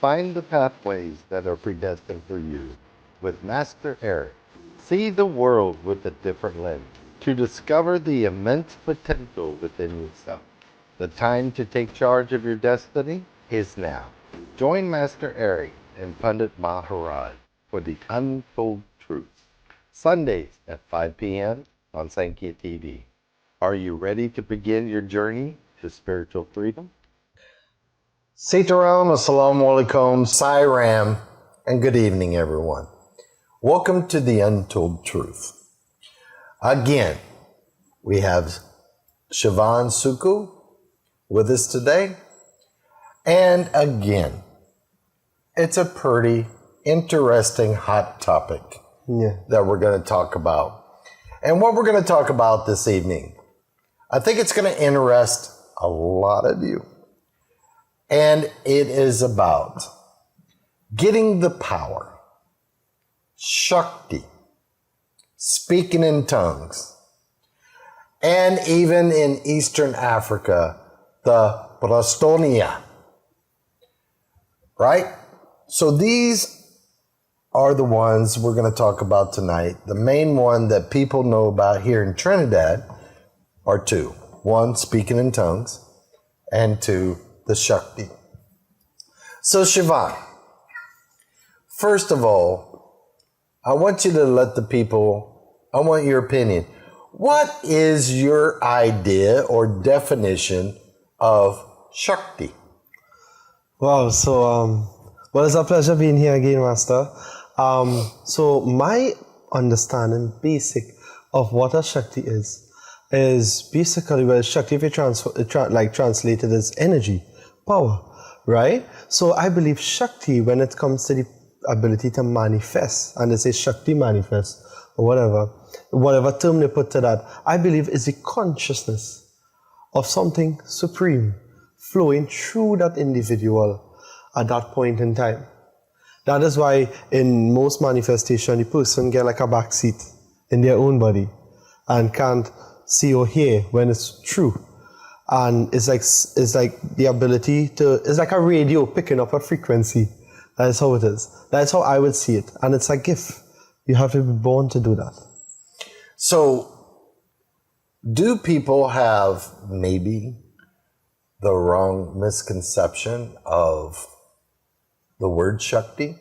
find the pathways that are predestined for you with Master Eric. See the world with a different lens to discover the immense potential within yourself. The time to take charge of your destiny is now. Join Master Eric and Pundit Maharaj for the Untold Truth, Sundays at 5 p.m. on Sankhya TV. Are you ready to begin your journey to spiritual freedom? Sitaram, Assalamu Alaikum, Sairam, and good evening, everyone. Welcome to the Untold Truth. Again, we have Sivan Suku with us today. And again, it's a pretty interesting hot topic that we're going to talk about. And what we're going to talk about this evening, I think it's going to interest a lot of you. And it is about getting the power, Shakti, speaking in tongues, and even in Eastern Africa, the Prastonia. Right? So these are the ones we're going to talk about tonight. The main one that people know about here in Trinidad are two. One, speaking in tongues, and two, the Shakti. So Sivan, first of all, I want you to let the people, I want your opinion. What is your idea or definition of Shakti? Wow, well, it's a pleasure being here again, Master. So my understanding, basic, of what a Shakti is basically, well, Shakti, if you translate it as energy, power, right? So I believe Shakti, when it comes to the ability to manifest, and they say Shakti manifest, or whatever term they put to that, I believe is the consciousness of something supreme flowing through that individual at that point in time. That is why in most manifestation, the person get like a backseat in their own body and can't see or hear when it's true. And it's like the ability to, it's like a radio picking up a frequency. That is how it is. That's how I would see it. And it's a gift. You have to be born to do that. So, do people have maybe the wrong misconception of the word Shakti?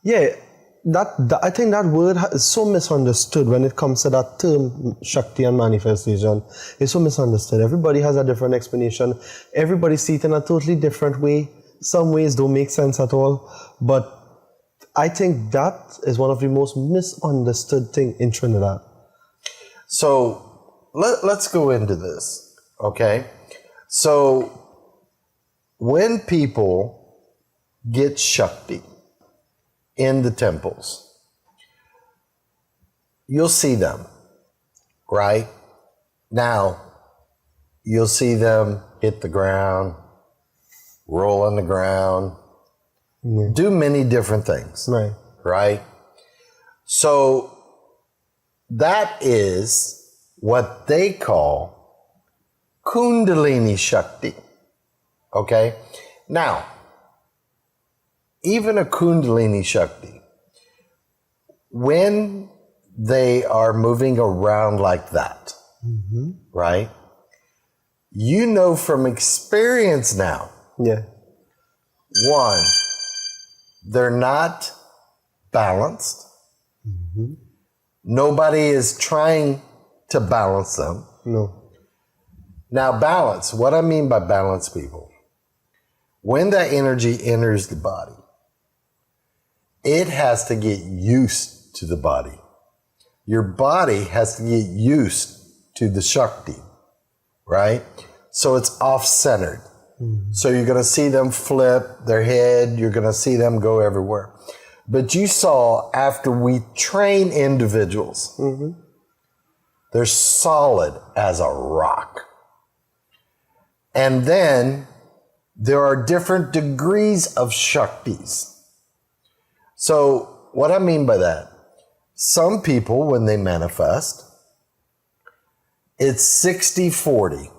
Yeah, that I think that word is so misunderstood when it comes to that term Shakti and manifestation. It's so misunderstood. Everybody has a different explanation. Everybody sees it in a totally different way. Some ways don't make sense at all. But I think that is one of the most misunderstood things in Trinidad. So let's go into this, okay? So when people get Shakti in the temples, you'll see them, right? Now, you'll see them hit the ground, roll on the ground, do many different things, right? So that is what they call Kundalini Shakti, okay? Now, even a Kundalini Shakti, when they are moving around like that, right? You know from experience now, one, they're not balanced. Nobody is trying to balance them. No. Now, balance, what I mean by balance, people, when that energy enters the body, it has to get used to the body. Your body has to get used to the Shakti, right? So it's off-centered. So you're going to see them flip their head. You're going to see them go everywhere. But you saw after we train individuals, they're solid as a rock. And then there are different degrees of Shaktis. So what I mean by that, some people, when they manifest, it's 60-40.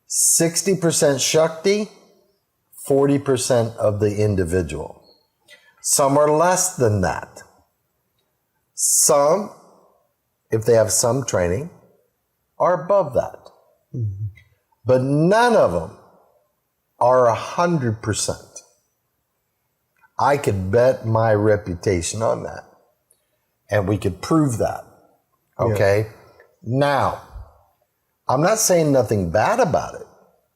60% Shakti, 40% of the individual. Some are less than that. Some, if they have some training, are above that. Mm-hmm. But none of them are 100%. I could bet my reputation on that. And we could prove that. Okay? Yeah. Now, I'm not saying nothing bad about it.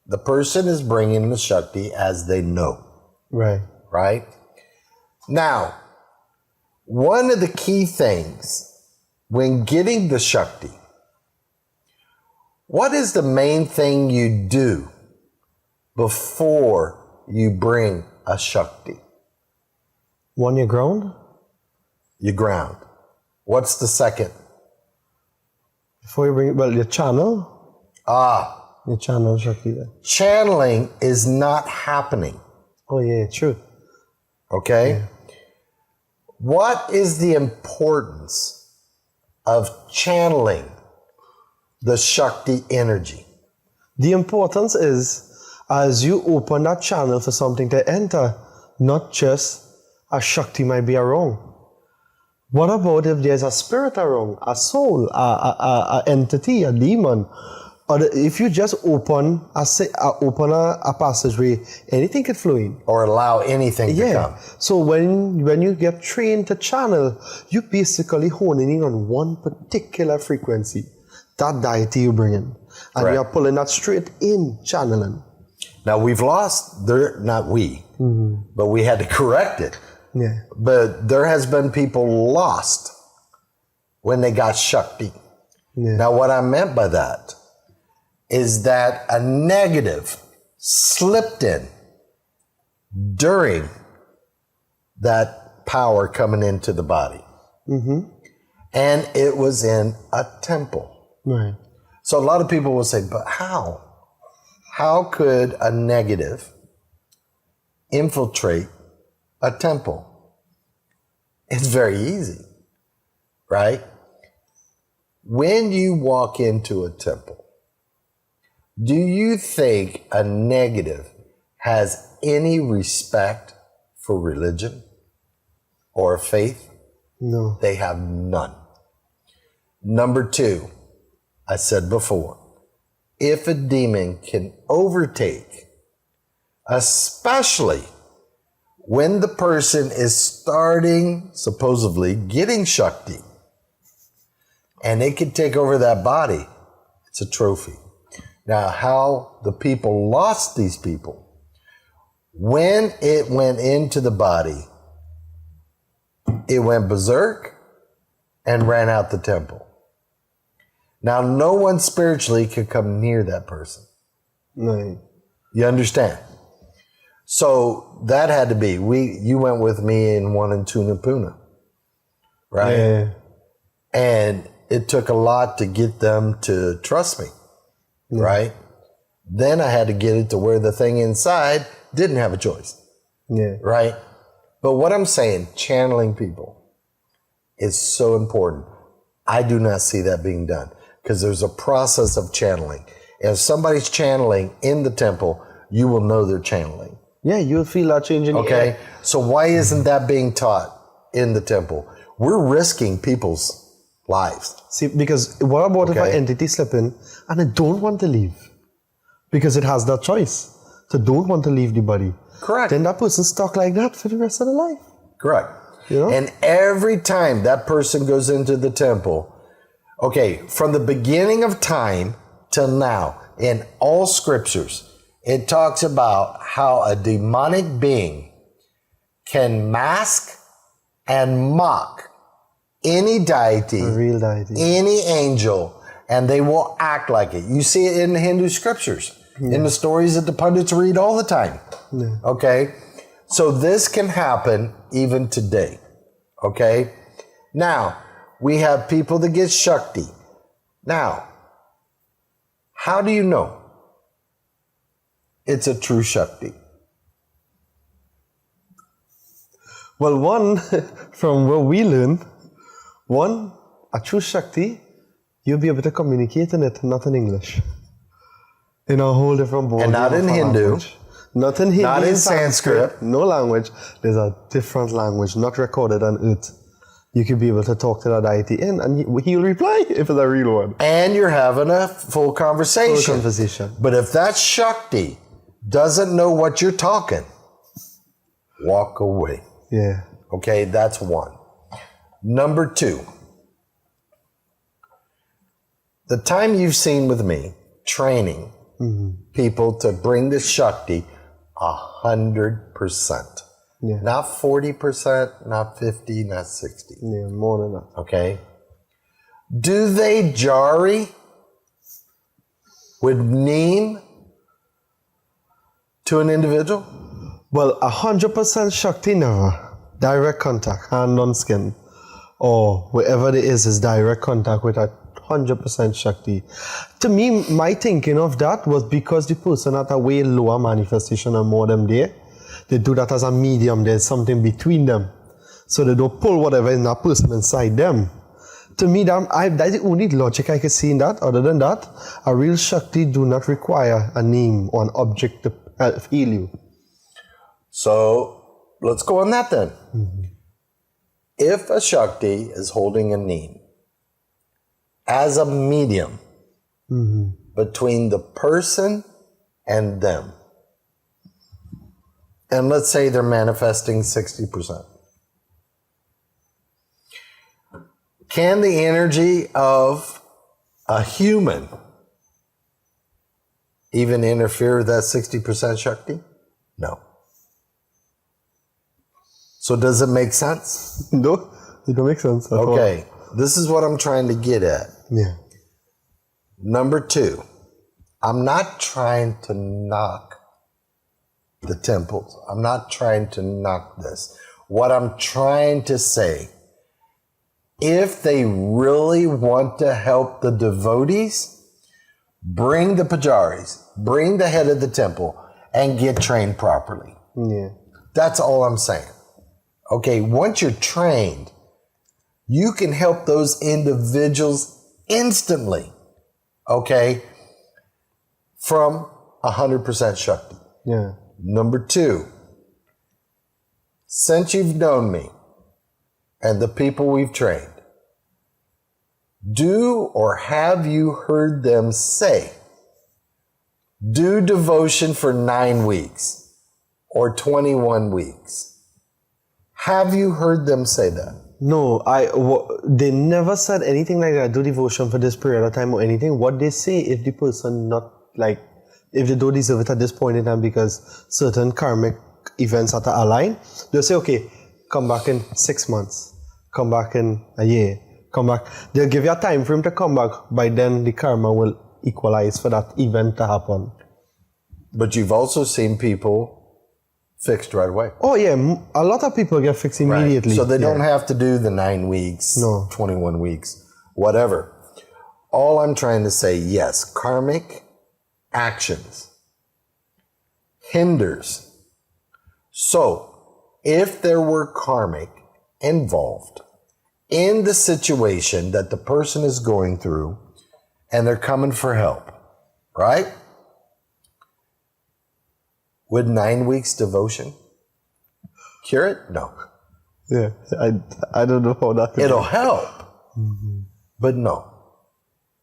The person is bringing the Shakti as they know. Right. Right? Now, one of the key things when getting the Shakti, what is the main thing you do before you bring a Shakti? One, you ground? You ground. What's the second? Before you bring it, well, your channel. Your channel Shakti. Channeling is not happening. Oh, yeah, true. Okay? Yeah. What is the importance of channeling the Shakti energy? The importance is as you open that channel for something to enter, not just a Shakti might be around. What about if there's a spirit around, a soul, a entity, a demon? Or if you just open a passageway, anything can flow in. Or allow anything to come. So when you get trained to channel, you basically honing in on one particular frequency, that deity you bring in. And you're pulling that straight in, channeling. Now we've lost, not we, but we had to correct it. Yeah. But there has been people lost when they got Shakti. Yeah. Now what I meant by that is that a negative slipped in during that power coming into the body. Mm-hmm. And it was in a temple. Right. So a lot of people will say, but how? How could a negative infiltrate a temple? It's very easy, right? When you walk into a temple, do you think a negative has any respect for religion or faith? No. They have none. Number two, I said before, if a demon can overtake, especially when the person is starting, supposedly, getting Shakti, and it can take over that body, it's a trophy. Now, how the people lost these people, when it went into the body, it went berserk and ran out the temple. Now, no one spiritually could come near that person. No. You understand? So that had to be, you went with me in one in Tunapuna, right? Yeah. And it took a lot to get them to trust me, right? Then I had to get it to where the thing inside didn't have a choice, right? But what I'm saying, channeling people is so important. I do not see that being done because there's a process of channeling. If somebody's channeling in the temple, you will know they're channeling. Yeah, you'll feel that change in the air. So why isn't that being taught in the temple? We're risking people's lives. See, because what about if an entity slip in and it don't want to leave? Because it has that choice. So don't want to leave the body. Correct. Then that person's stuck like that for the rest of their life. Correct. You know? And every time that person goes into the temple, from the beginning of time till now, in all scriptures, it talks about how a demonic being can mask and mock any deity, A real deity. any angel, and they will act like it. You see it in the Hindu scriptures, in the stories that the pundits read all the time. Okay? So this can happen even today. Okay? Now, we have people that get Shakti. Now, how do you know it's a true Shakti? Well, one, from what we learn, a true Shakti, you'll be able to communicate in it, not in English. In a whole different board. And not in Hindu. Language. Not in Hindi, Not in Sanskrit. no language. There's a different language, not recorded on earth. You could be able to talk to that deity and he'll reply if it's a real one. And you're having a full conversation. Full conversation. But if that Shakti doesn't know what you're talking, walk away. Yeah. Okay, that's one. Number two, the time you've seen with me training people to bring the Shakti 100%. Yeah. Not 40%, not 50, not 60. Yeah, more than that. Okay. Do they jari with neem to an individual? Well, 100% Shakti never. Direct contact, hand on skin, or wherever it is direct contact with 100% Shakti. To me, my thinking of that was because the person at a way lower manifestation and more them there, they do that as a medium. There's something between them, so they don't pull whatever in that person inside them. To me, that's the only logic I can see in that. Other than that, a real Shakti do not require a name or an object to heal you. So let's go on that then. If a Shakti is holding a neem as a medium between the person and them, and let's say they're manifesting 60%, can the energy of a human even interfere with that 60% Shakti? No. So does it make sense? No, it don't make sense at all. Okay, this is what I'm trying to get at. Yeah. Number two, I'm not trying to knock the temples. I'm not trying to knock this. What I'm trying to say, if they really want to help the devotees, bring the pujaris, bring the head of the temple, and get trained properly. Yeah. That's all I'm saying. Okay, once you're trained, you can help those individuals instantly, okay, from 100% Shakti. Yeah. Number two, since you've known me and the people we've trained, do or have you heard them say, do devotion for 9 weeks or 21 weeks? Have you heard them say that? No, they never said anything like that. Do devotion for this period of time or anything. What they say, if the person not like, if they don't deserve it at this point in time because certain karmic events are aligned, they'll say, okay, come back in 6 months, come back in a year, come back. They'll give you a time frame to come back. By then, the karma will equalize for that event to happen. But you've also seen people fixed right away. Oh yeah, a lot of people get fixed immediately. Right. So they don't have to do the 9 weeks, No. 21 weeks, whatever. All I'm trying to say, yes, karmic actions hinders. So if there were karmic involved in the situation that the person is going through and they're coming for help, right? Would 9 weeks devotion cure it? No. Yeah, I don't know how that. It'll help, but no,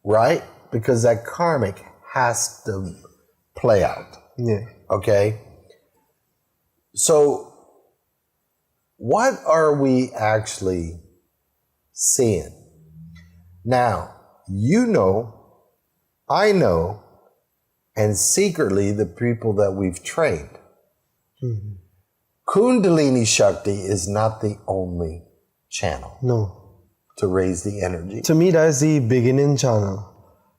right? Because that karmic has to play out. Yeah. Okay? So, what are we actually seeing? Now, you know, I know, and secretly the people that we've trained. Kundalini Shakti is not the only channel No. to raise the energy. To me, that's the beginning channel.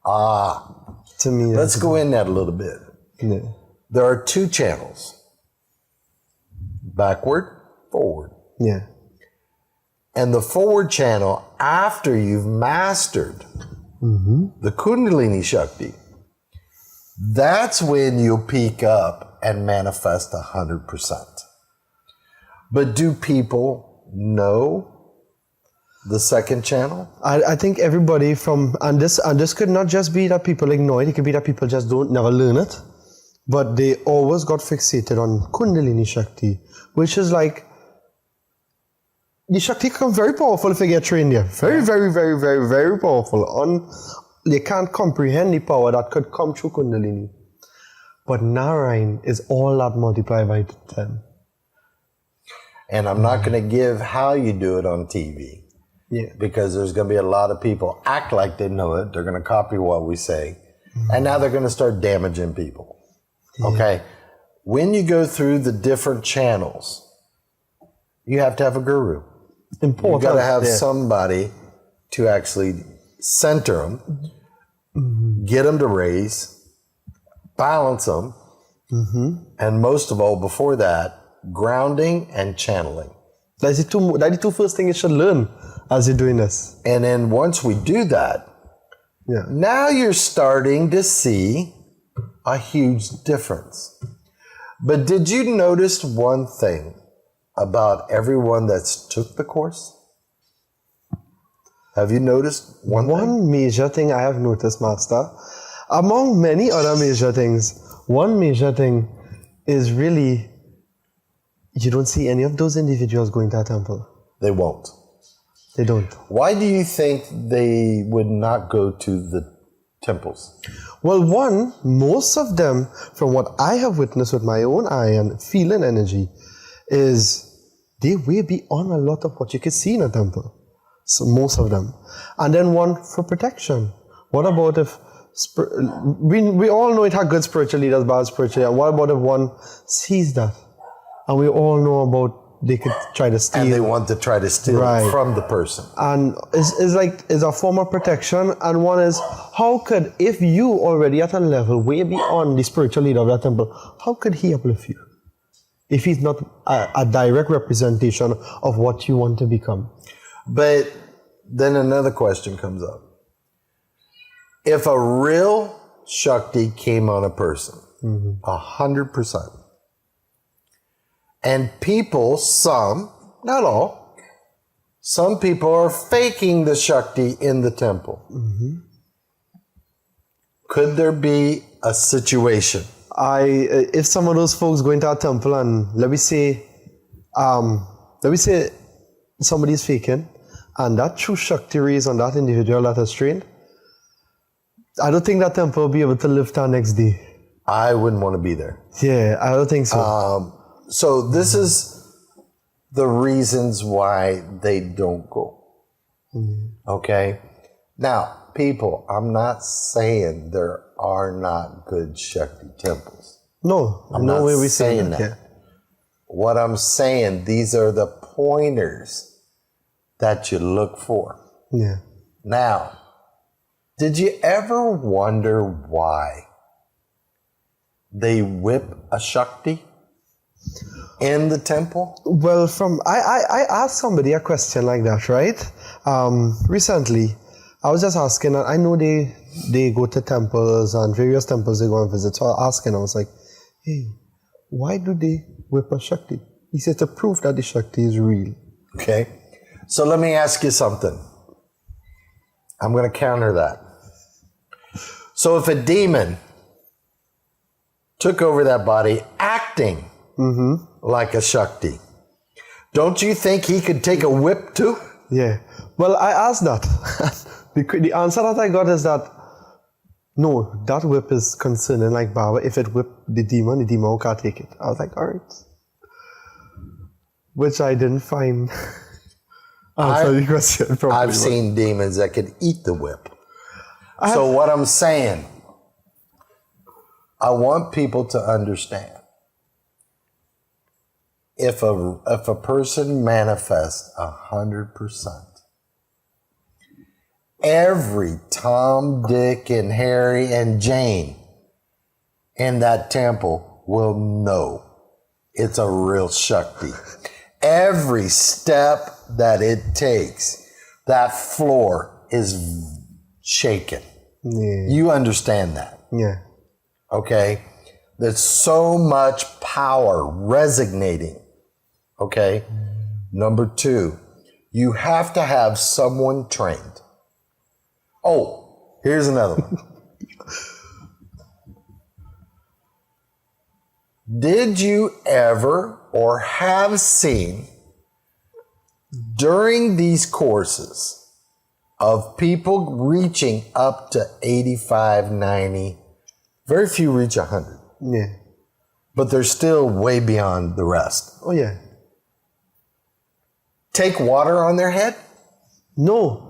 To me, Let's go in that a little bit. Yeah. There are 2 channels. Backward, forward. Yeah. And the forward channel, after you've mastered the Kundalini Shakti, that's when you'll peak up and manifest 100%. But do people know the second channel? I think everybody and this could not just be that people ignore it. It could be that people just never learn it, but they always got fixated on Kundalini Shakti, which is like, the Shakti can very powerful if you get trained there. Very, very, very, very, very powerful. They can't comprehend the power that could come through Kundalini. But Narayan is all that multiplied by 10. And I'm not going to give how you do it on TV. Yeah. Because there's going to be a lot of people act like they know it. They're going to copy what we say. And now they're going to start damaging people. Yeah. Okay. When you go through the different channels, you have to have a guru. Important. You got to have somebody to actually center them, get them to raise, balance them, and most of all, before that, grounding and channeling. That's the two first things you should learn as you're doing this. And then once we do that, now you're starting to see a huge difference. But did you notice one thing about everyone that's took the course? Have you noticed one thing? Major thing I have noticed, Master, among many other major things, one major thing is really, you don't see any of those individuals going to a temple. They won't. They don't. Why do you think they would not go to the temples? Well, one, most of them, from what I have witnessed with my own eye and feeling energy, is they way beyond a lot of what you can see in a temple. So most of them. And then one, for protection. What about if, we all know it had good spiritual leaders, bad spiritual leaders. What about if one sees that? And we all know about they could try to steal. And they want to try to steal from the person. And it's a form of protection. And one is, how could, if you already at a level way beyond the spiritual leader of that temple, how could he uplift you? If he's not a direct representation of what you want to become. But then another question comes up. If a real Shakti came on a person, 100%, and people, some, not all, some people are faking the Shakti in the temple. Could there be a situation? If some of those folks go into a temple and let me say somebody's faking, and that true Shakti rays on that individual that is trained, I don't think that temple will be able to live till next day. I wouldn't want to be there. Yeah, I don't think so. So this is the reasons why they don't go. Okay? Now, people, I'm not saying there are not good Shakti temples. No, I'm no not way we saying that. Yeah. What I'm saying, these are the pointers that you look for. Yeah. Now, did you ever wonder why they whip a Shakti in the temple? Well, I asked somebody a question like that, right? Recently, I was just asking, and I know they go to temples and various temples they go and visit. So I was asking, I was like, hey, why do they whip a Shakti? He said to prove that the Shakti is real. Okay. So let me ask you something. I'm going to counter that. So if a demon took over that body acting like a Shakti, don't you think he could take a whip too? Yeah. Well, I asked that. The answer that I got is that no, that whip is concerning like Baba. If it whipped the demon can't take it. I was like, all right. Which I didn't find answer the question properly. I've seen demons that could eat the whip. So what I'm saying, I want people to understand. If a person manifests 100%, every Tom, Dick, and Harry, and Jane in that temple will know it's a real Shakti. Every step that it takes, that floor is shaken. Yeah. You understand that? Yeah. Okay? There's so much power resonating. Okay? Number 2, you have to have someone trained. Oh, here's another one. Did you ever or have seen during these courses of people reaching up to 85, 90, very few reach 100, Yeah. but they're still way beyond the rest. Oh, yeah. Take water on their head? No.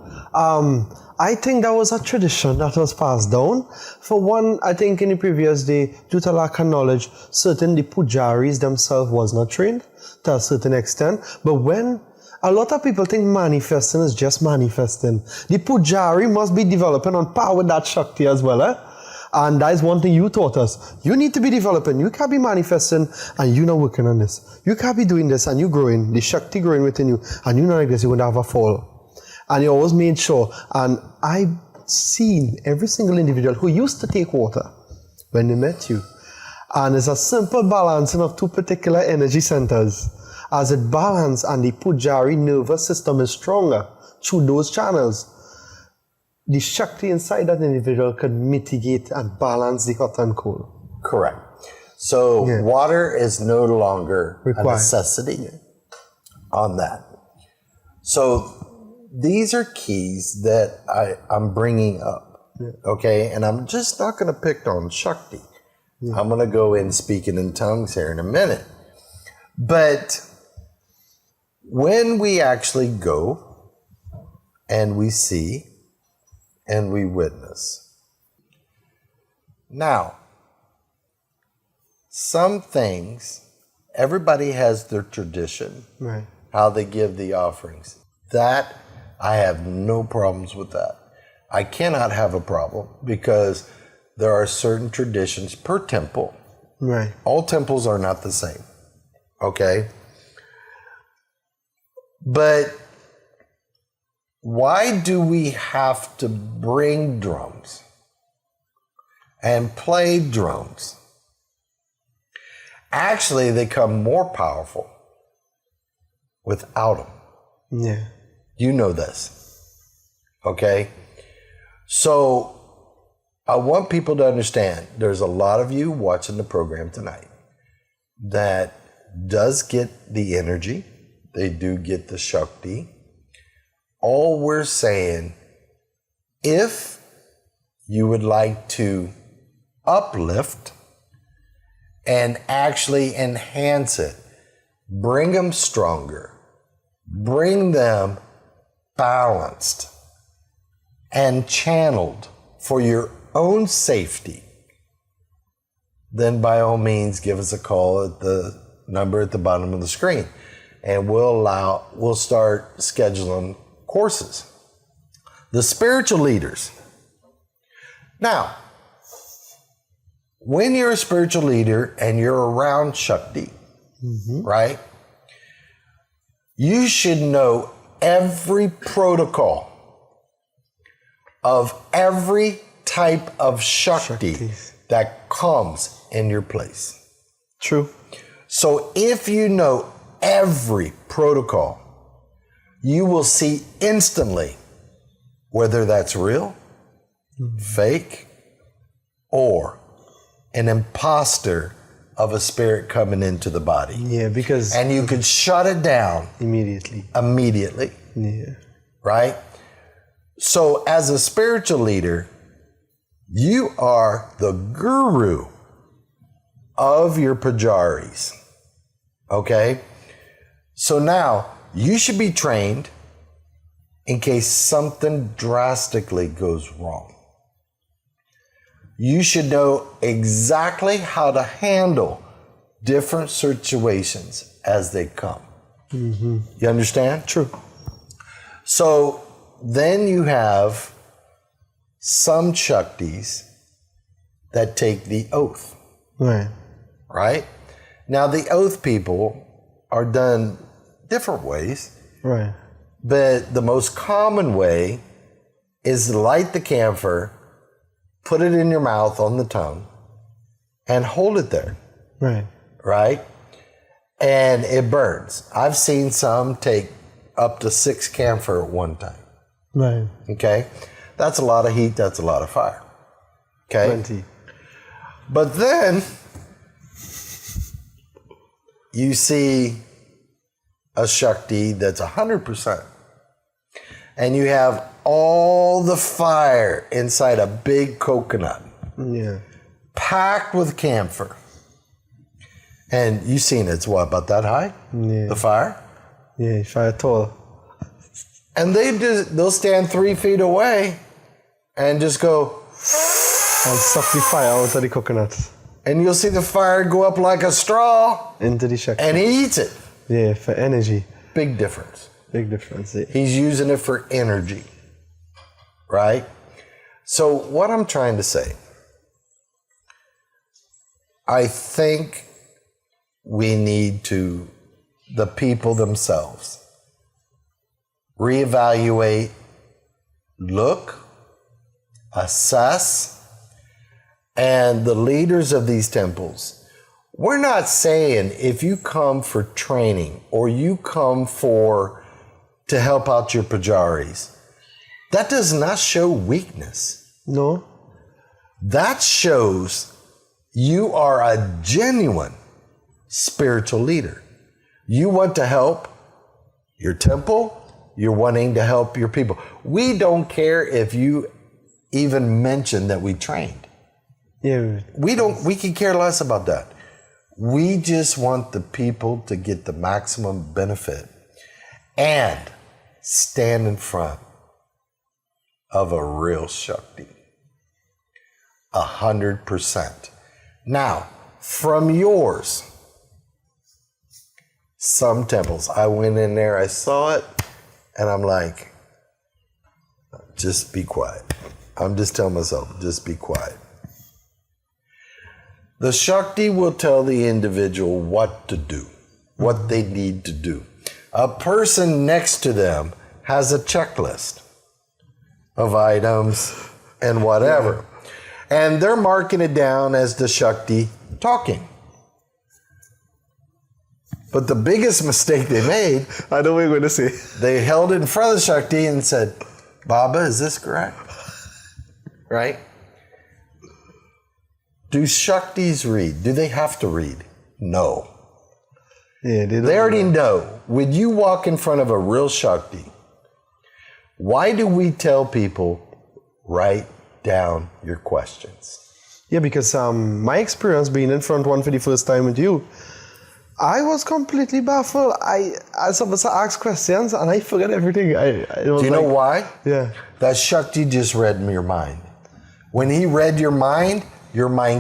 I think that was a tradition that was passed down. For one, I think in the previous day, due to lack of knowledge, certain the pujaris themselves was not trained to a certain extent. But when a lot of people think manifesting is just manifesting, the pujari must be developing on par with that Shakti as well. And that is one thing you taught us. You need to be developing. You can't be manifesting and you're not working on this. You can't be doing this and you growing, the Shakti growing within you, and you're not like this, you're going to have a fall. And you always made sure. And I've seen every single individual who used to take water when they met you. And it's a simple balancing of two particular energy centers. As it balances and the pujari nervous system is stronger through those channels, the Shakti inside that individual can mitigate and balance the hot and cold. Correct. So water is no longer Required. a necessity on that. So these are keys that I'm bringing up, okay? And I'm just not going to pick on Shakti. I'm going to go in speaking in tongues here in a minute. But when we actually go and we see and we witness. Now, some things, everybody has their tradition, Right. how they give the offerings. That, I have no problems with that. I cannot have a problem because there are certain traditions per temple. Right. All temples are not the same, okay? But why do we have to bring drums and play drums? Actually, they come more powerful without them. Yeah. You know this, okay? So I want people to understand there's a lot of you watching the program tonight that does get the energy. They do get the Shakti. All we're saying, if you would like to uplift and actually enhance it, bring them stronger, bring them balanced and channeled for your own safety, then by all means give us a call at the number at the bottom of the screen, and we'll start scheduling courses. The spiritual leaders. Now, when you're a spiritual leader and you're around Shakti, right? You should know every protocol of every type of Shakti that comes in your place. True. So if you know every protocol, you will see instantly whether that's real, fake, or an imposter of a spirit coming into the body. Yeah, because And you could shut it down immediately. immediately, right? So as a spiritual leader, you are the guru of your pujaris, okay? So now you should be trained in case something drastically goes wrong. You should know exactly how to handle different situations as they come. You understand? True. So then you have some Shaktis that take the oath, Right. right? Now the oath people are done different ways, Right. but the most common way is to light the camphor, put it in your mouth on the tongue, and hold it there, Right. right? And it burns. I've seen some take up to 6 camphor at one time. Right. Okay? That's a lot of heat, that's a lot of fire. Okay? 20. But then you see a Shakti that's 100%. And you have all the fire inside a big coconut. Yeah. Packed with camphor. And you've seen it's what, about that high? Yeah. The fire? Yeah, fire tall. And they'll stand 3 feet away and just go, And suck the fire out of the coconut. and you'll see the fire go up like a straw, Into the Shakti. and he eats it. Yeah, for energy. Big difference. Big difference. Yeah. He's using it for energy, right? So what I'm trying to say, I think we need to, the people themselves, reevaluate, look, assess, and the leaders of these temples. We're not saying if you come for training or you come to help out your pujaris, that does not show weakness. No? That shows you are a genuine spiritual leader. You want to help your temple, you're wanting to help your people. We don't care if you even mention that we trained. Yeah. We can care less about that. We just want the people to get the maximum benefit and stand in front of a real Shakti. 100%. Now, from yours, some temples, I went in there, I saw it, and I'm like, just be quiet. I'm just telling myself, just be quiet. The Shakti will tell the individual what to do, what they need to do. A person next to them has a checklist of items and whatever. And they're marking it down as the Shakti talking. But the biggest mistake they made, I know what you're going to say. they held it in front of the Shakti and said, Baba, is this correct? Right? Do Shaktis read? Do they have to read? No. Yeah, They already know. When you walk in front of a real Shakti, why do we tell people, write down your questions? Yeah, because my experience being in front one for the first time with you, I was completely baffled. I supposed to ask questions and I forgot everything. Do you know why? Yeah. That Shakti just read your mind. When he read your mind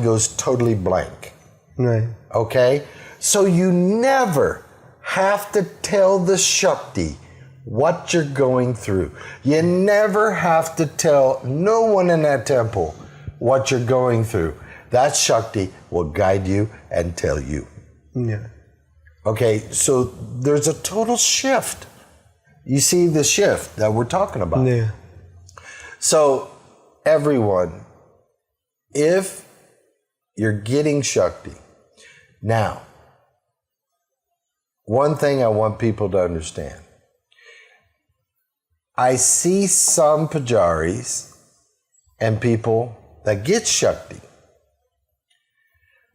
goes totally blank. Right. Okay? So you never have to tell the Shakti what you're going through. You never have to tell no one in that temple what you're going through. That Shakti will guide you and tell you. Yeah. Okay, so there's a total shift. You see the shift that we're talking about. Yeah. So, everyone, if you're getting Shakti, now, one thing I want people to understand. I see some pujaris and people that get Shakti.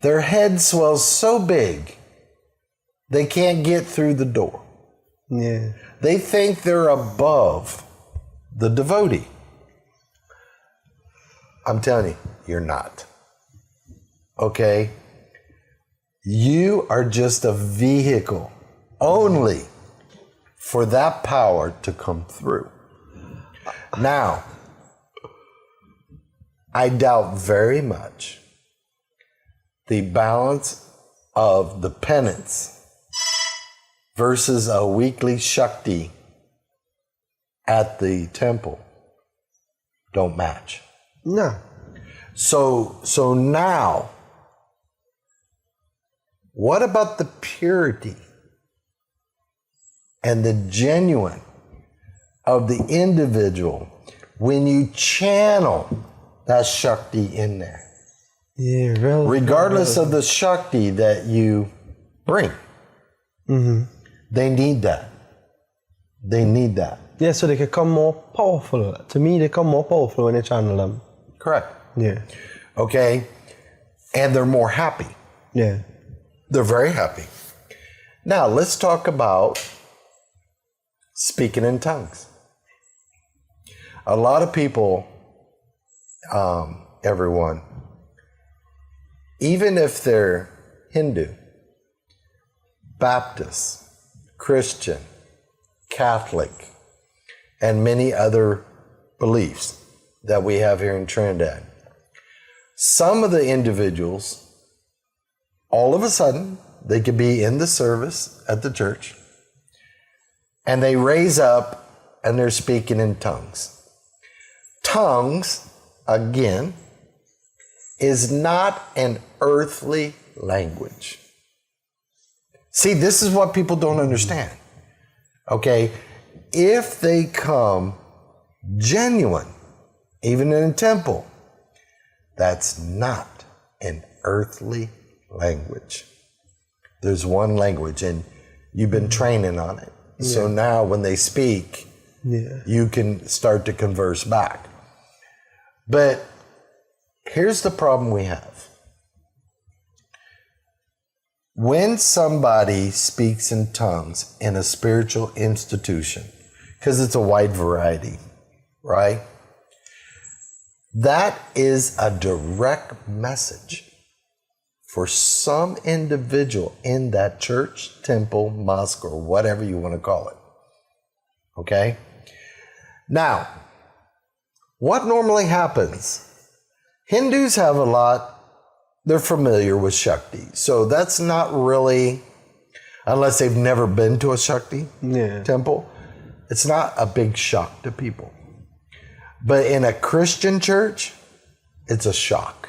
Their head swells so big, they can't get through the door. Yeah. They think they're above the devotee. I'm telling you, you're not. Okay? You are just a vehicle only for that power to come through. Now, I doubt very much the balance of the penance versus a weekly Shakti at the temple don't match. No. So now, what about the purity and the genuine of the individual when you channel that Shakti in there? Yeah, really. Regardless of the Shakti that you bring. Mm-hmm. They need that. They need that. Yeah, so they can come more powerful. To me, they come more powerful when you channel them. Correct. Yeah. Okay? And they're more happy. Yeah. They're very happy. Now, let's talk about speaking in tongues. A lot of people, everyone, even if they're Hindu, Baptist, Christian, Catholic, and many other beliefs that we have here in Trinidad, some of the individuals, all of a sudden, they could be in the service at the church, and they raise up and they're speaking in tongues. Tongues, again, is not an earthly language. See, this is what people don't understand. Okay? If they come genuine, even in a temple, that's not an earthly language. There's one language, and you've been training on it. Yeah. So now when they speak, you can start to converse back. But here's the problem we have. When somebody speaks in tongues in a spiritual institution, because it's a wide variety, right? That is a direct message for some individual in that church, temple, mosque, or whatever you want to call it. Okay? Now, what normally happens? Hindus have a lot, they're familiar with Shakti. So that's not really, unless they've never been to a Shakti temple, it's not a big shock to people. But in a Christian church, it's a shock.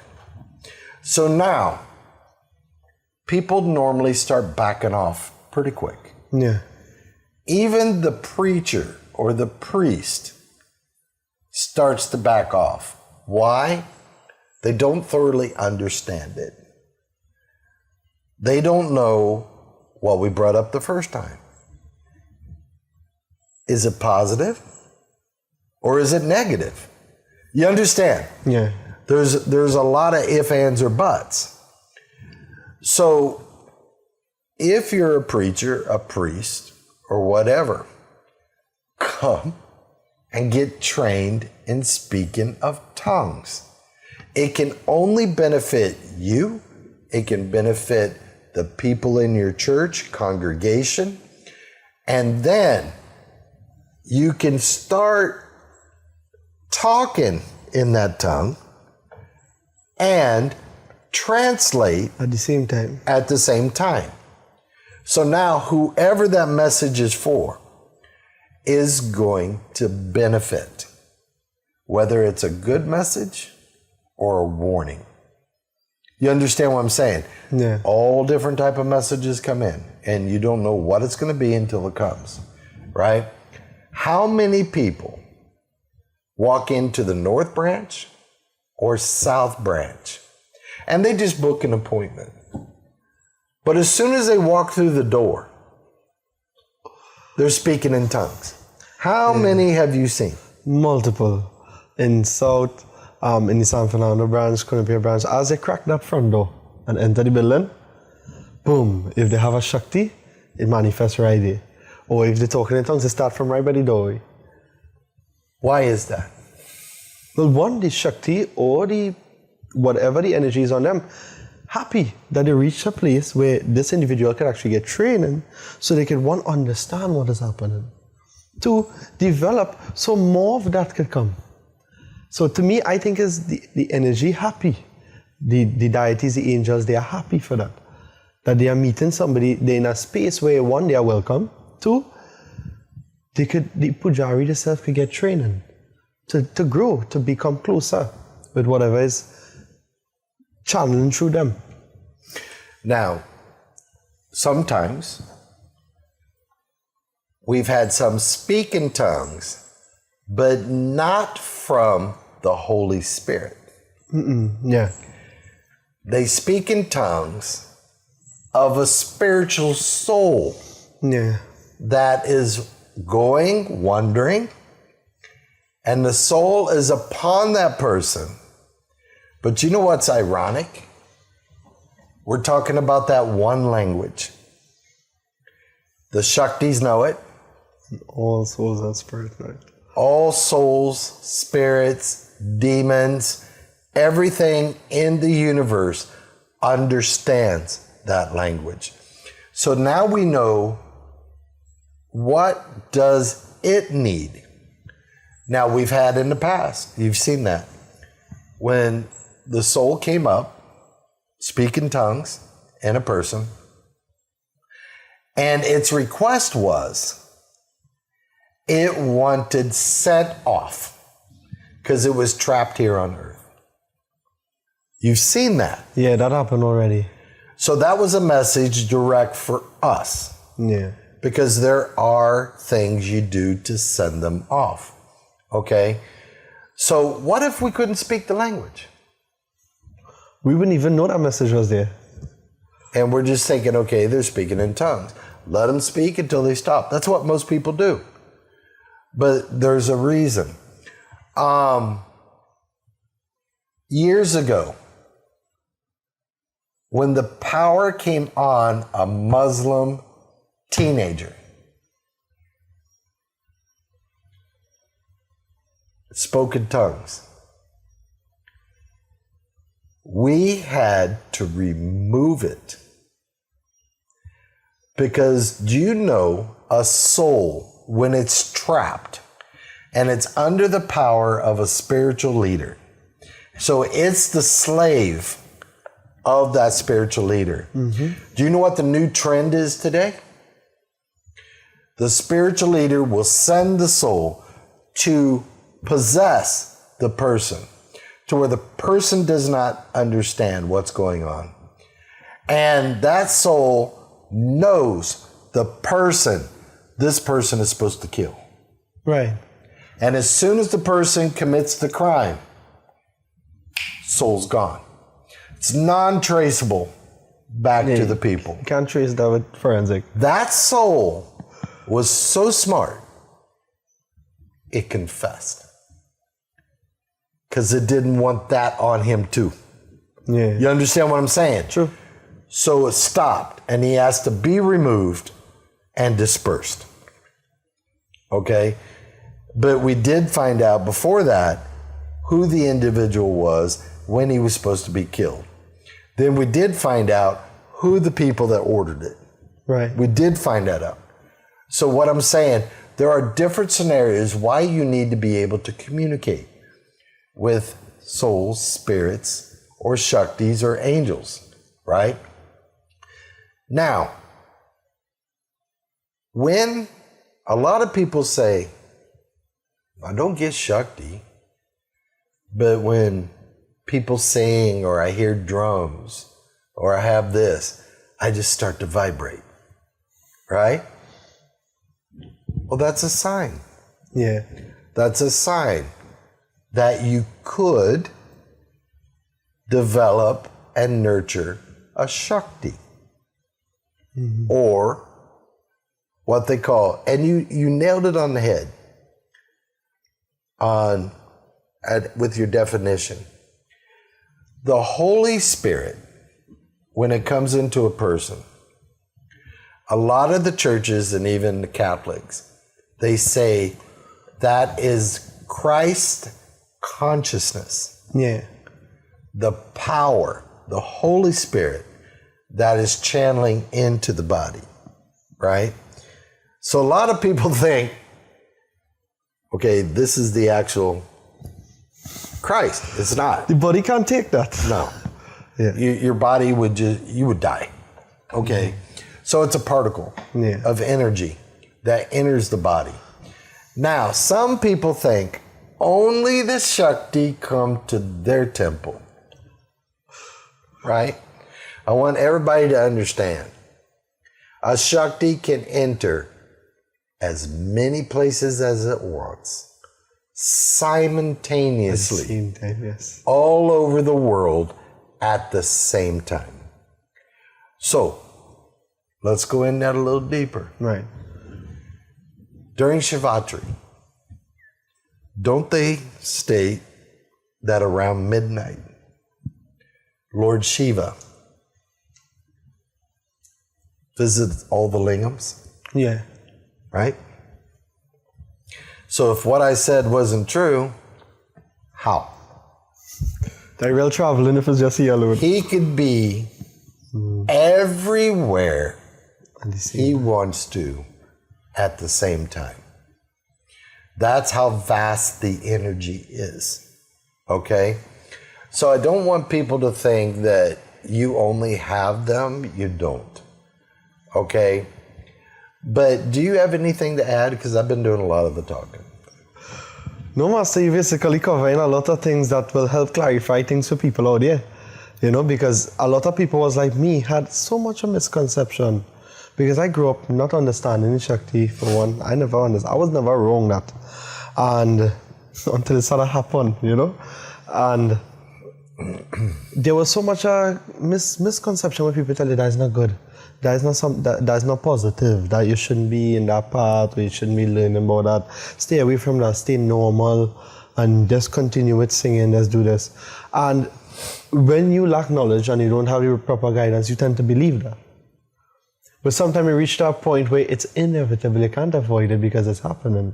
So now, people normally start backing off pretty quick. Yeah. Even the preacher or the priest starts to back off. Why? They don't thoroughly understand it. They don't know what we brought up the first time. Is it positive or is it negative? You understand? Yeah. There's a lot of ifs, ands, or buts. So if you're a preacher, a priest, or whatever, come and get trained in speaking of tongues. It can only benefit you. It can benefit the people in your church, congregation, and then you can start talking in that tongue and translate at the same time. So now whoever that message is for is going to benefit, whether it's a good message or a warning. You understand what I'm saying? Yeah. All different type of messages come in, and you don't know what it's going to be until it comes, right? How many people walk into the North Branch or South Branch and they just book an appointment? But as soon as they walk through the door, they're speaking in tongues. How many have you seen? Multiple. In South, in the San Fernando branch, Cunupia branch, as they crack that front door and enter the building, boom, if they have a Shakti, it manifests right there. Or if they're talking in tongues, they start from right by the doorway. Why is that? Well, one, the Shakti or the whatever the energy is on them, happy that they reach a place where this individual can actually get training so they can, one, understand what is happening. Two, develop so more of that could come. So to me, I think is the energy happy. The deities, the angels, they are happy for that. That they are meeting somebody, they're in a space where one, they are welcome. Two, the Pujari themselves could get training to grow, to become closer with whatever is channeling through them. Now, sometimes we've had some speak in tongues, but not from the Holy Spirit. Yeah. They speak in tongues of a spiritual soul. Yeah. That is going, wandering, and the soul is upon that person. But you know what's ironic? We're talking about that one language. The Shaktis know it. All souls and spirit, right? All souls, spirits, demons, everything in the universe understands that language. So now we know what does it need. Now we've had in the past, you've seen that. When the soul came up, speaking tongues in a person, and its request was, it wanted sent off because it was trapped here on earth. You've seen that. Yeah, that happened already. So that was a message direct for us. Yeah. Because there are things you do to send them off. Okay? So what if we couldn't speak the language? We wouldn't even know that message was there. And we're just thinking, okay, they're speaking in tongues. Let them speak until they stop. That's what most people do. But there's a reason. Years ago, when the power came on a Muslim teenager, spoke in tongues, we had to remove it. Because do you know a soul, when it's trapped and it's under the power of a spiritual leader, so it's the slave of that spiritual leader. Mm-hmm. Do you know what the new trend is today? The spiritual leader will send the soul to possess the person, to where the person does not understand what's going on. And that soul knows the person this person is supposed to kill. Right. And as soon as the person commits the crime, soul's gone. It's non-traceable back to the people. You can't trace that with forensic. That soul was so smart, it confessed. Because it didn't want that on him too. Yeah. You understand what I'm saying? True. So it stopped, and he has to be removed and dispersed. Okay? But we did find out before that who the individual was when he was supposed to be killed. Then we did find out who the people that ordered it. Right. We did find that out. So what I'm saying, there are different scenarios why you need to be able to communicate with souls, spirits, or Shaktis, or angels, right? Now, when a lot of people say, I don't get Shakti, but when people sing, or I hear drums, or I have this, I just start to vibrate, right? Well, that's a sign. Yeah. That's a sign that you could develop and nurture a Shakti. Mm-hmm. Or what they call, and you nailed it on the head with your definition. The Holy Spirit, when it comes into a person, a lot of the churches and even the Catholics, they say that is Christ consciousness. Yeah. The power, the Holy Spirit that is channeling into the body, right? So a lot of people think, okay, this is the actual Christ. It's not. The body can't take that. No. Yeah. Your body would you would die. Okay. So it's a particle of energy that enters the body. Now, some people think only the Shakti come to their temple. Right? I want everybody to understand. A Shakti can enter as many places as it wants, simultaneously, At the same time, yes. all over the world at the same time. So, let's go in that a little deeper. Right. During Shivatri, don't they state that around midnight, Lord Shiva visits all the lingams? Yeah. right? So if what I said wasn't true, how? That real traveling if it's just here alone. He could be everywhere he wants to at the same time. That's how vast the energy is. Okay? So I don't want people to think that you only have them. You don't. Okay? But do you have anything to add? Because I've been doing a lot of the talking. No, Master, you're basically covering a lot of things that will help clarify things for people out there. You know, because a lot of people was like me, had so much a misconception. Because I grew up not understanding Shakti, for one. I never understood. I was never wrong that. And until it started happen, you know. And there was so much misconception when people tell you that is not good. That is not positive, that you shouldn't be in that path, or you shouldn't be learning about that. Stay away from that, stay normal, and just continue with singing, just do this. And when you lack knowledge and you don't have the proper guidance, you tend to believe that. But sometimes you reach that point where it's inevitable, you can't avoid it because it's happening.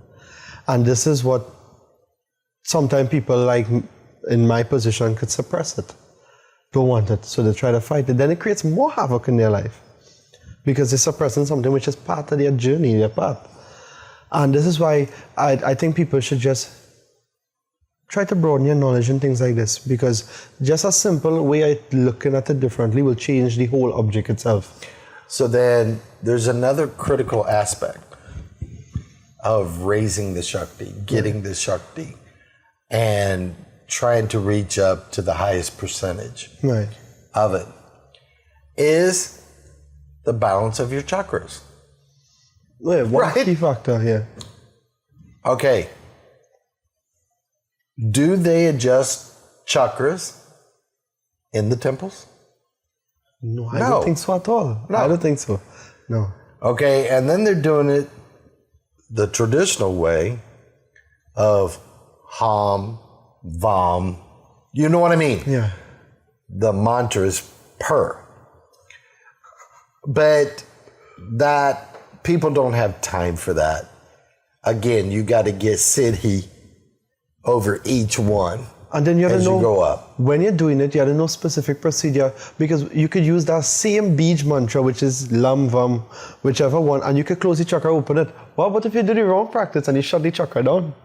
And this is what sometimes people like in my position could suppress it, don't want it, so they try to fight it. Then it creates more havoc in their life because they're suppressing something which is part of their journey, their path. And this is why I think people should just try to broaden your knowledge and things like this, because just a simple way of looking at it differently will change the whole object itself. So then there's another critical aspect of raising the Shakti, getting the Shakti, and trying to reach up to the highest percentage of it, is the balance of your chakras. Yeah, one key factor here. Okay. Do they adjust chakras in the temples? No, I don't think so at all. No. I don't think so. No. Okay, and then they're doing it the traditional way of Ham, Vam. You know what I mean? Yeah. The mantra is per. But that, people don't have time for that. Again, you got to get siddhi over each one. And then you have as to know, you go up. when you're doing it, you have to know specific procedure, because you could use that same beach mantra, which is Lam Vam, whichever one, and you could close the chakra, open it. What about if you do the wrong practice and you shut the chakra down?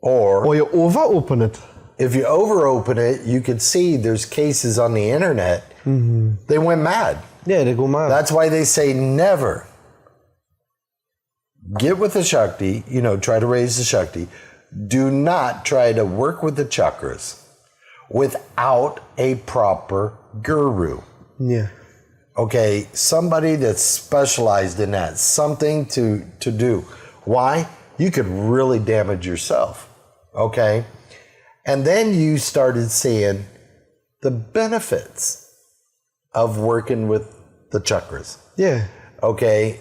Or you over open it. If you over open it, you could see there's cases on the internet. They went mad. Yeah, they go mad. That's why they say never get with the Shakti, try to raise the Shakti. Do not try to work with the chakras without a proper guru. Yeah. Okay, somebody that's specialized in that, something to do. Why? You could really damage yourself. Okay? And then you started seeing the benefits of working with the chakras. Yeah. Okay?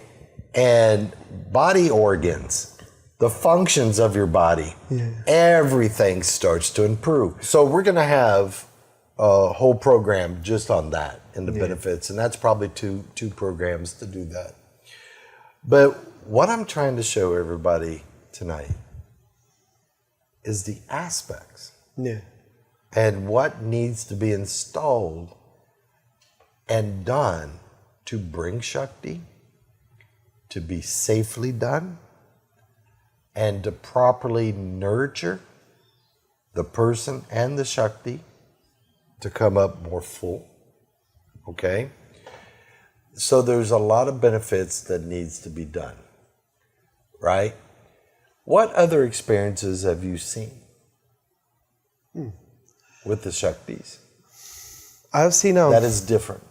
And body organs, the functions of your body, everything starts to improve. So we're going to have a whole program just on that and the benefits, and that's probably two programs to do that. But what I'm trying to show everybody tonight is the aspects and what needs to be installed and done to bring Shakti, to be safely done, and to properly nurture the person and the Shakti to come up more full. Okay? So there's a lot of benefits that needs to be done. Right? What other experiences have you seen with the Shaktis I've seen that is different?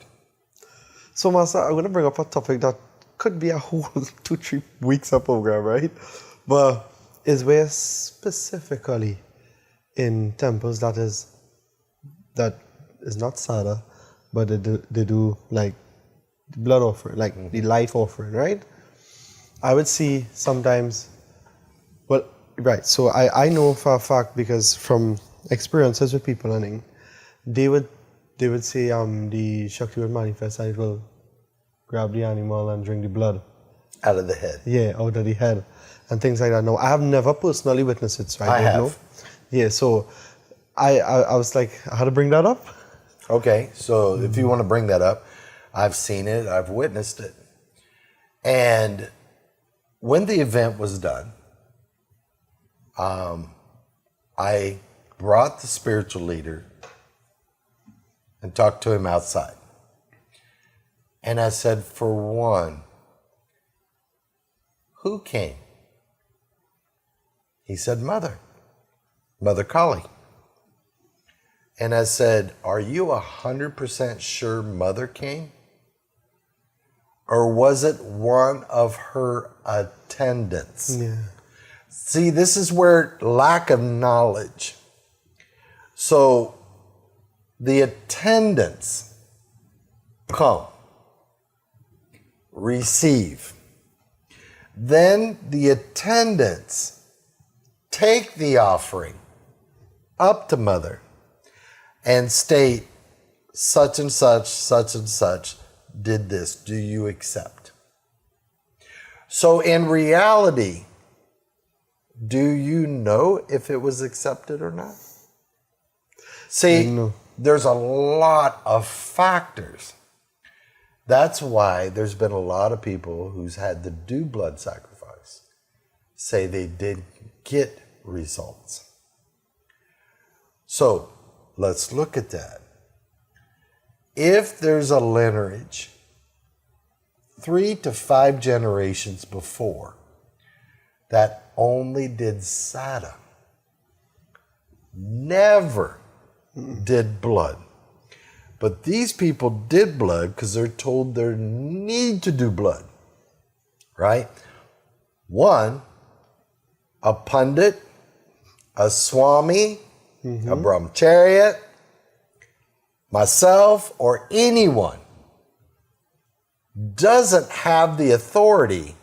So, Master, I'm going to bring up a topic that could be a whole 2-3 weeks of program, right? But is where specifically in temples that is not sada, but they do like the blood offering, like the life offering, right? I would see sometimes, well, right. So I know for a fact, because from experiences with people learning, they would say the Shakti will manifest and it will grab the animal and drink the blood. out of the head. Yeah, out of the head and things like that. No, I have never personally witnessed it, so I don't know. Yeah, so I was like, I had to bring that up. Okay, so if you want to bring that up, I've seen it, I've witnessed it. And when the event was done, I brought the spiritual leader and talked to him outside. And I said, for one, who came? He said, Mother Kali. And I said, are you 100% sure Mother came? Or was it one of her attendants? Yeah. See, this is where lack of knowledge. So the attendants come, receive. Then the attendants take the offering up to Mother and state, such and such did this. Do you accept? So in reality, do you know if it was accepted or not? See, there's a lot of factors. That's why there's been a lot of people who's had to do blood sacrifice say they did get results. So let's look at that. If there's a lineage 3 to 5 generations before that only did sada, never did blood. But these people did blood because they're told they need to do blood, right? One, a pundit, a swami, a brahmacharya, myself, or anyone doesn't have the authority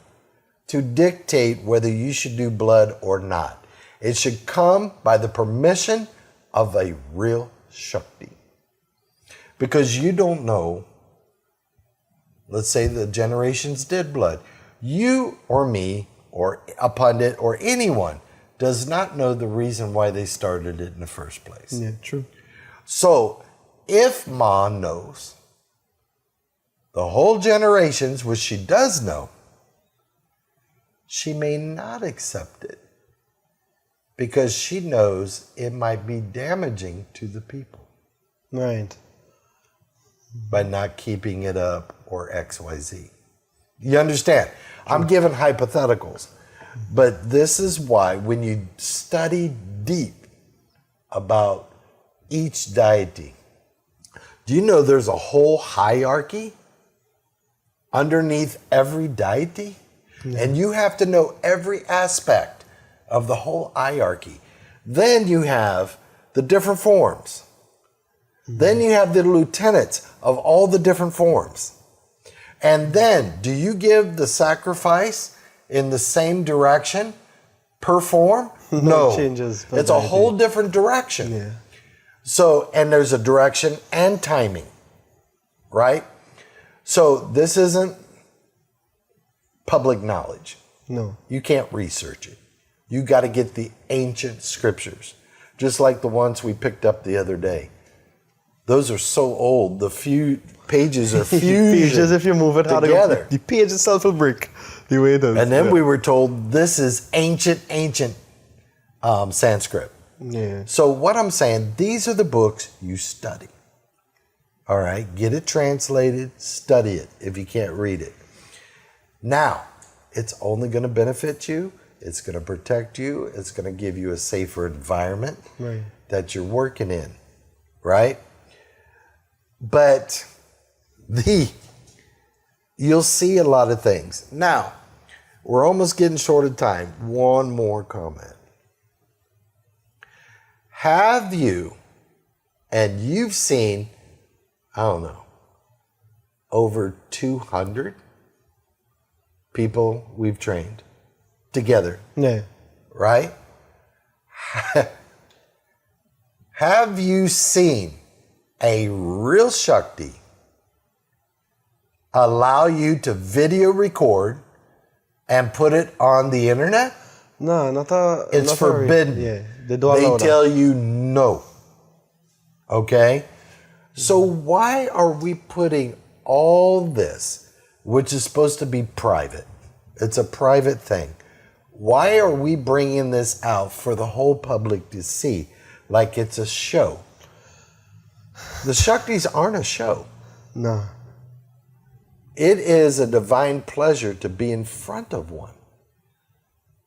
to dictate whether you should do blood or not. It should come by the permission of a real Shakti. Because you don't know, let's say the generations did blood. You or me or a pundit or anyone does not know the reason why they started it in the first place. Yeah, true. So if Ma knows the whole generations, which she does know, she may not accept it because she knows it might be damaging to the people. Right. By not keeping it up or XYZ. You understand? I'm giving hypotheticals. But this is why when you study deep about each deity, do you know there's a whole hierarchy underneath every deity? And you have to know every aspect of the whole hierarchy. Then you have the different forms. Then you have the lieutenants of all the different forms. And then, do you give the sacrifice in the same direction per form? No. It changes. It's a whole different direction. Yeah. So, and there's a direction and timing, right? So this isn't public knowledge. No. You can't research it. You got to get the ancient scriptures, just like the ones we picked up the other day. Those are so old. The few pages are pages, if you move it together. The page itself will break the way it is. And then we were told this is ancient Sanskrit. Yeah. So what I'm saying, these are the books you study. All right, get it translated, study it if you can't read it. Now, it's only going to benefit you. It's going to protect you. It's going to give you a safer environment that you're working in, right? But you'll see a lot of things. Now, we're almost getting short of time. One more comment. Have you, and you've seen, I don't know, over 200 people we've trained together. Yeah. Right? Have you seen a real Shakti allow you to video record and put it on the internet, No, it's not forbidden. Yeah, they don't allow They tell you no. Okay? So why are we putting all this, which is supposed to be private? It's a private thing. Why are we bringing this out for the whole public to see like it's a show? The Shaktis aren't a show. No. It is a divine pleasure to be in front of one,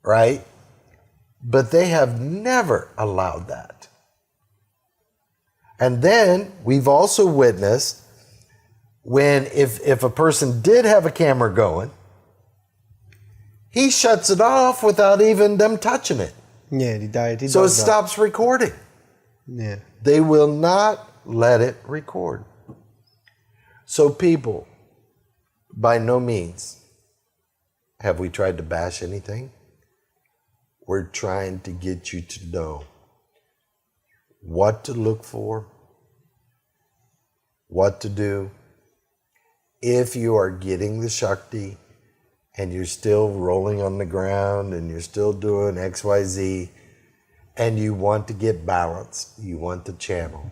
right? But they have never allowed that. And then we've also witnessed when if a person did have a camera going, he shuts it off without even them touching it. Yeah, the deity So it does that. stops recording. Yeah. They will not let it record. So people, by no means have we tried to bash anything. We're trying to get you to know what to look for, what to do. If you are getting the Shakti and you're still rolling on the ground and you're still doing XYZ and you want to get balanced, you want to channel,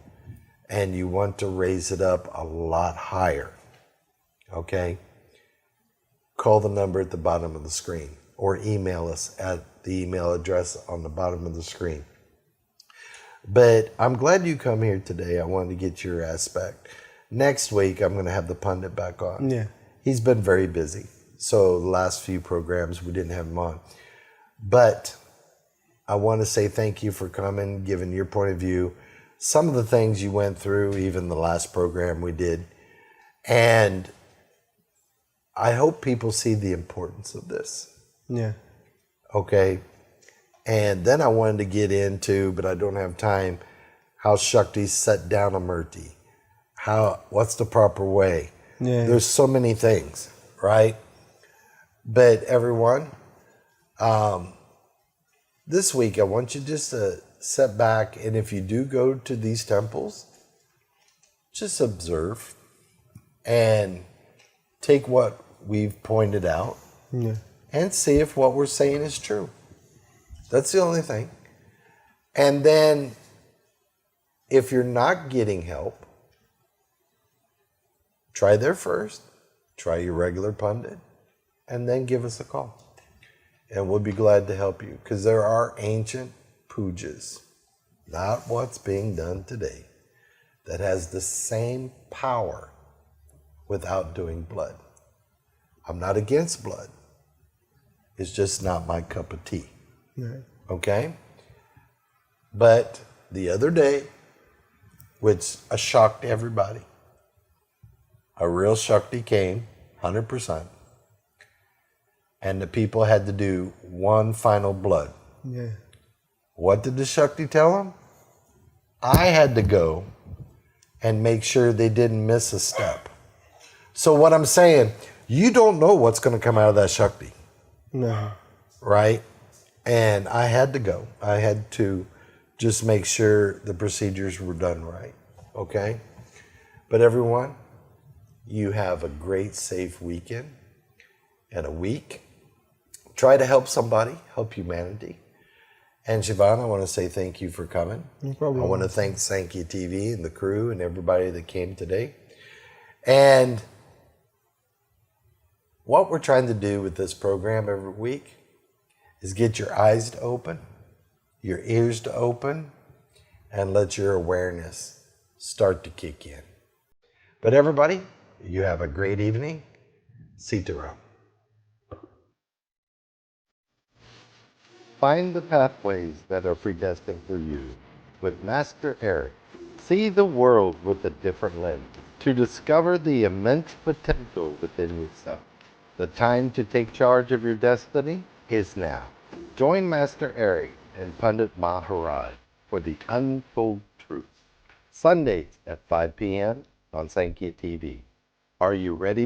and you want to raise it up a lot higher, okay? Call the number at the bottom of the screen or email us at the email address on the bottom of the screen. But I'm glad you come here today. I wanted to get your aspect. Next week, I'm going to have the pundit back on. Yeah. He's been very busy. So the last few programs, we didn't have him on. But I want to say thank you for coming, giving your point of view. Some of the things you went through, even the last program we did. And I hope people see the importance of this. Yeah. Okay? And then I wanted to get into, but I don't have time, how Shakti set down a murti. What's the proper way? Yeah. There's so many things, right? But everyone, this week I want you just to sit back, and if you do go to these temples, just observe and take what we've pointed out and see if what we're saying is true. That's the only thing. And then if you're not getting help, try there first, try your regular pundit, and then give us a call. And we'll be glad to help you, because there are ancient pujas, not what's being done today, that has the same power without doing blood. I'm not against blood. It's just not my cup of tea. Right. Okay? But the other day, which shocked everybody, a real Shakti came, 100%, and the people had to do one final blood. Yeah. What did the Shakti tell them? I had to go and make sure they didn't miss a step. So what I'm saying, you don't know what's going to come out of that Shakti. No. Right? And I had to go. I had to just make sure the procedures were done right. Okay? But everyone, you have a great, safe weekend and a week. Try to help somebody, help humanity. And Siobhan, I want to say thank you for coming. No problem. I want to thank Sankhya TV and the crew and everybody that came today. And what we're trying to do with this program every week is get your eyes to open, your ears to open, and let your awareness start to kick in. But everybody, you have a great evening. Sitaram. Find the pathways that are predestined for you with Master Eric. See the world with a different lens to discover the immense potential within yourself. The time to take charge of your destiny is now. Join Master Eric and Pundit Maharaj for the Untold Truth, Sundays at 5 p.m. on Sankhya TV. Are you ready